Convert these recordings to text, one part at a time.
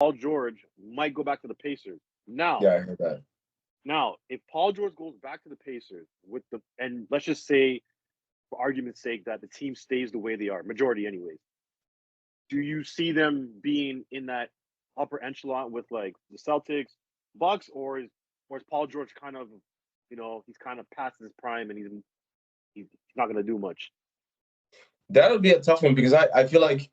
Paul George might go back to the Pacers. Now, Yeah, I heard that. if Paul George goes back to the Pacers and let's just say, for argument's sake, that the team stays the way they are, majority anyways, do you see them being in that upper echelon with like the Celtics, Bucks, or is Paul George kind of, he's kind of past his prime and he's not going to do much? That would be a tough one because I feel like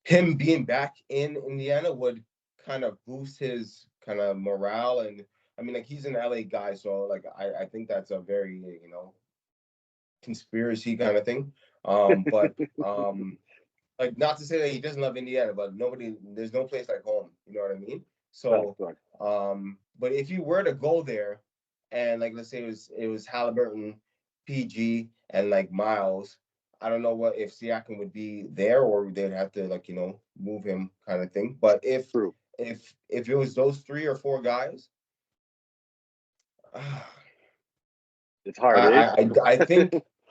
him being back in Indiana would kind of boost his kind of morale. And I mean, like, he's an LA guy, so like I think that's a very, conspiracy kind of thing. But like, not to say that he doesn't love Indiana, but there's no place like home. You know what I mean? So, Right. but if you were to go there, and like, let's say it was Halliburton, PG, and like Miles, I don't know what if Siakam would be there or they'd have to, like, move him kind of thing. But if True. if it was those 3 or 4 guys, It's hard, eh?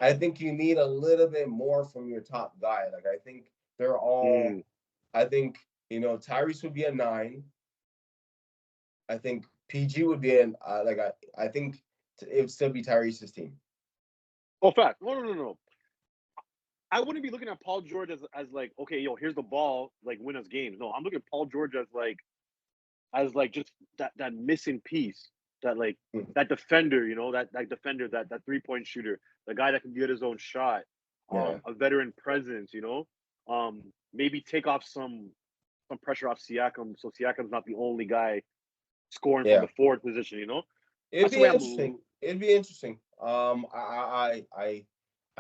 I think you need a little bit more from your top guy. Like, I think they're all. Mm. I think Tyrese would be a 9. I think PG would be an like I think it would still be Tyrese's team. Oh, fact. No. I wouldn't be looking at Paul George as like, okay, yo, here's the ball, like win us games. No, I'm looking at Paul George as like just that missing piece, that like Mhm. that defender, that defender, that 3-point shooter, the guy that can get his own shot, Yeah, a veteran presence, maybe take off some pressure off Siakam, so Siakam's not the only guy scoring from yeah. the forward position. It'd That's the be way interesting. I'm. It'd be interesting. I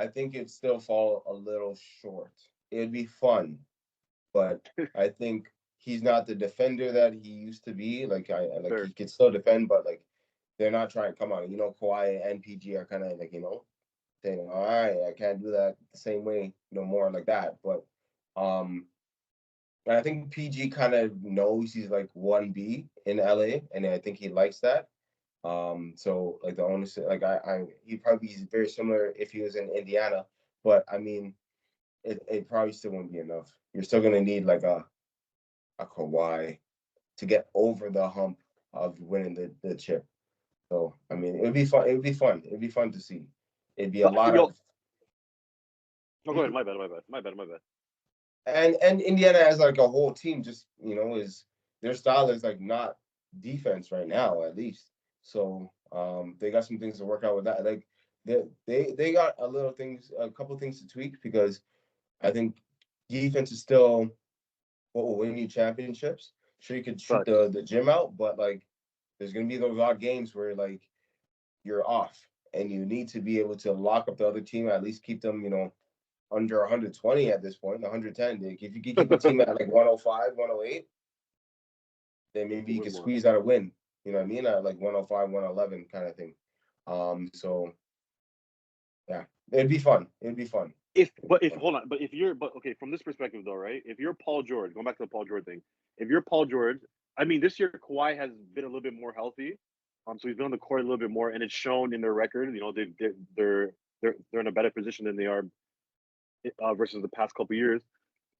think it'd still fall a little short. It'd be fun, but I think he's not the defender that he used to be. Like, Fair. he could still defend, but like, they're not trying to come on. Kawhi and PG are kind of like, saying, all right, I can't do that the same way no more like that. But um, and I think PG kind of knows he's like 1B in LA, and I think he likes that. So like the ownership, like he probably is very similar if he was in Indiana, but I mean, it probably still won't be enough. You're still gonna need like a Kawhi to get over the hump of winning the chip. So I mean, it would be fun. It would be fun. It'd be fun to see. It'd be a lot Yo, of. no, go ahead. My bad. And Indiana as like a whole team, just is their style is like not defense right now, at least. So they got some things to work out with that. Like, they got a couple things to tweak, because I think defense is still what will win you championships. Sure, you could shoot Facts. the gym out, but like, there's gonna be those odd games where like you're off, and you need to be able to lock up the other team, at least keep them, under 120 at this point, 110. Like, if you can keep a team at like 105, 108, then maybe To you win can more. squeeze out a win. You know what I mean? At like 105, 111 kind of thing. So yeah, it'd be fun. It'd be fun. If It'd but be if fun. hold on, but if you're but okay, from this perspective though, right? If you're Paul George, going back to the Paul George thing, if you're Paul George, I mean, this year Kawhi has been a little bit more healthy, so he's been on the court a little bit more, and it's shown in their record. They're in a better position than they are versus the past couple years.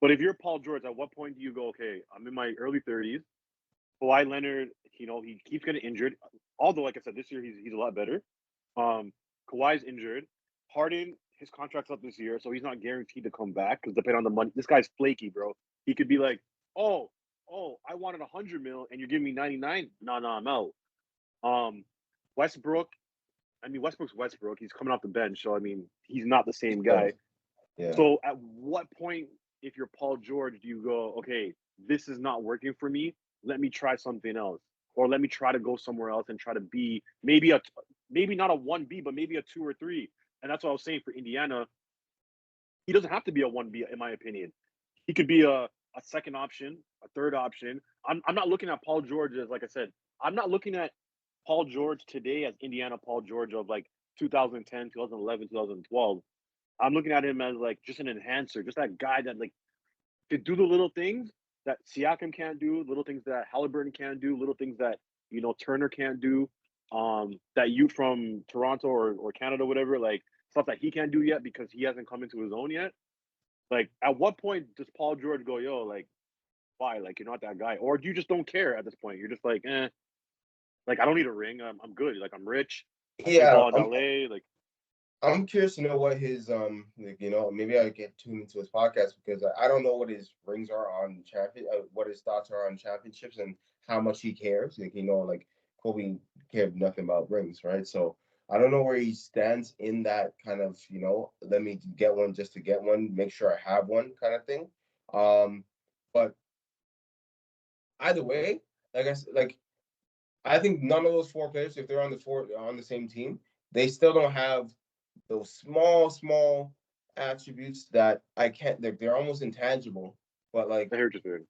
But if you're Paul George, at what point do you go, okay, I'm in my early 30s. Kawhi Leonard, he keeps getting injured. Although, like I said, this year he's a lot better. Um, Kawhi's injured. Harden, his contract's up this year, so he's not guaranteed to come back because depending on the money, this guy's flaky, bro. He could be like, oh, I wanted 100 mil and you're giving me 99. No, I'm out. Um, Westbrook, I mean, Westbrook's Westbrook. He's coming off the bench, so I mean, he's not the same So guy. yeah, So at what point, if you're Paul George, do you go, okay, this is not working for me. Let me try something else, or let me try to go somewhere else and try to be maybe not a 1B, but maybe a 2 or 3. And that's what I was saying for Indiana. He doesn't have to be a 1B, in my opinion. He could be a second option, a third option. I'm not looking at Paul George as, like I said, I'm not looking at Paul George today as Indiana Paul George of like 2010, 2011, 2012. I'm looking at him as like just an enhancer, just that guy that like could do the little things that Siakam can't do, little things that Halliburton can't do, little things that Turner can't do. That you from Toronto or Canada, whatever, like stuff that he can't do yet because he hasn't come into his own yet. Like, at what point does Paul George go, yo, like why? Like, you're not that guy, or you just don't care at this point. You're just like, like I don't need a ring. I'm good. Like I'm rich. I play Yeah, ball in LA. Like I'm curious to know what his like, maybe I get tuned into his podcast because I don't know what his rings are on what his thoughts are on championships and how much he cares. Like like Kobe cared nothing about rings, right? So I don't know where he stands in that kind of let me get one just to get one, make sure I have one kind of thing. But either way, I think none of those four players, if they're on the same team, they still don't have those small attributes that I can't. They're almost intangible, but like I hear what you're saying.